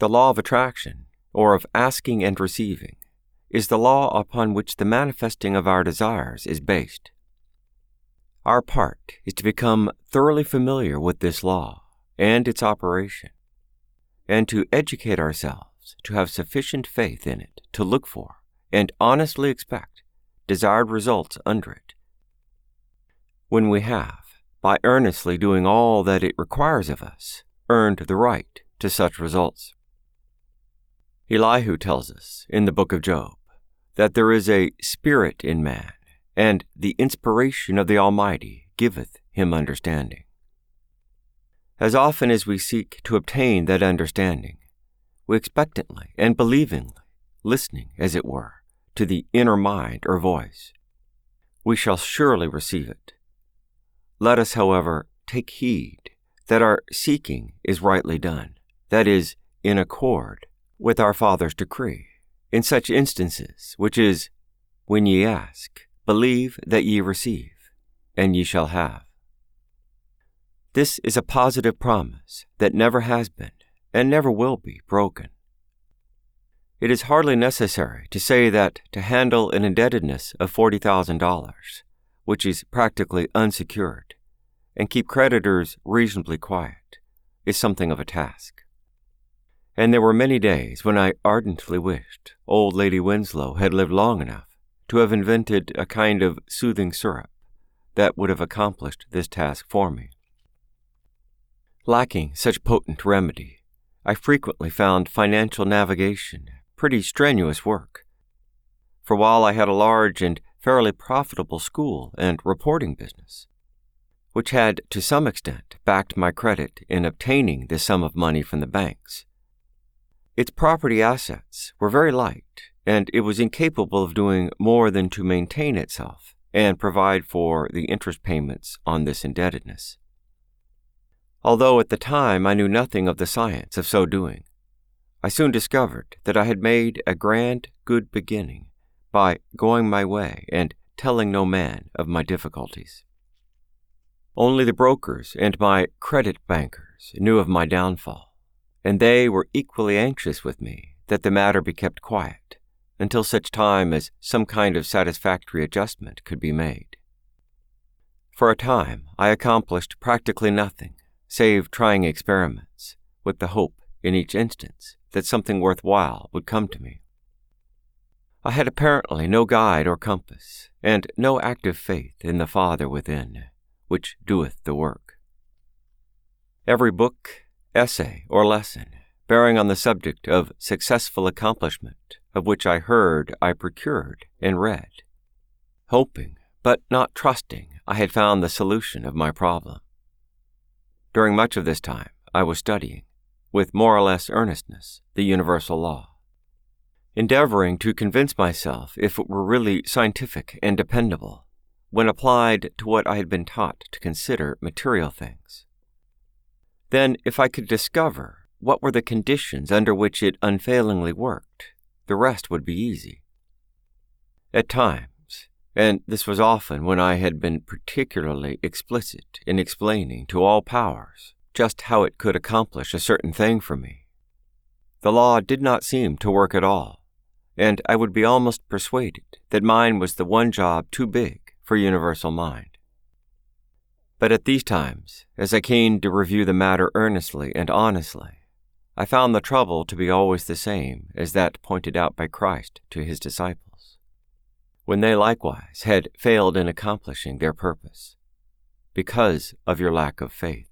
The law of attraction, or of asking and receiving, is the law upon which the manifesting of our desires is based. Our part is to become thoroughly familiar with this law and its operation, and to educate ourselves to have sufficient faith in it to look for and honestly expect desired results under it. When we have, by earnestly doing all that it requires of us, earned the right to such results. Elihu tells us in the book of Job that there is a spirit in man, and the inspiration of the Almighty giveth him understanding. As often as we seek to obtain that understanding, we expectantly and believingly, listening, as it were, to the inner mind or voice, we shall surely receive it. Let us, however, take heed that our seeking is rightly done, that is, in accord with our Father's decree, in such instances, which is, when ye ask, believe that ye receive, and ye shall have. This is a positive promise that never has been and never will be broken. It is hardly necessary to say that to handle an indebtedness of $40,000, which is practically unsecured, and keep creditors reasonably quiet, is something of a task. And there were many days when I ardently wished old Lady Winslow had lived long enough to have invented a kind of soothing syrup that would have accomplished this task for me. Lacking such potent remedy, I frequently found financial navigation pretty strenuous work, for while I had a large and fairly profitable school and reporting business, which had to some extent backed my credit in obtaining this sum of money from the banks, its property assets were very light, and it was incapable of doing more than to maintain itself and provide for the interest payments on this indebtedness. Although at the time I knew nothing of the science of so doing, I soon discovered that I had made a grand, good beginning by going my way and telling no man of my difficulties. Only the brokers and my credit bankers knew of my downfall, and they were equally anxious with me that the matter be kept quiet until such time as some kind of satisfactory adjustment could be made. For a time, I accomplished practically nothing save trying experiments, with the hope, in each instance, that something worthwhile would come to me. I had apparently no guide or compass, and no active faith in the Father within, which doeth the work. Every book, essay, or lesson bearing on the subject of successful accomplishment of which I heard I procured and read, hoping but not trusting I had found the solution of my problem. During much of this time I was studying, with more or less earnestness, the universal law, endeavoring to convince myself if it were really scientific and dependable when applied to what I had been taught to consider material things. Then, if I could discover what were the conditions under which it unfailingly worked, the rest would be easy. At times, and this was often when I had been particularly explicit in explaining to all powers just how it could accomplish a certain thing for me, the law did not seem to work at all, and I would be almost persuaded that mine was the one job too big for universal mind. But at these times, as I came to review the matter earnestly and honestly, I found the trouble to be always the same as that pointed out by Christ to his disciples, when they likewise had failed in accomplishing their purpose, because of your lack of faith.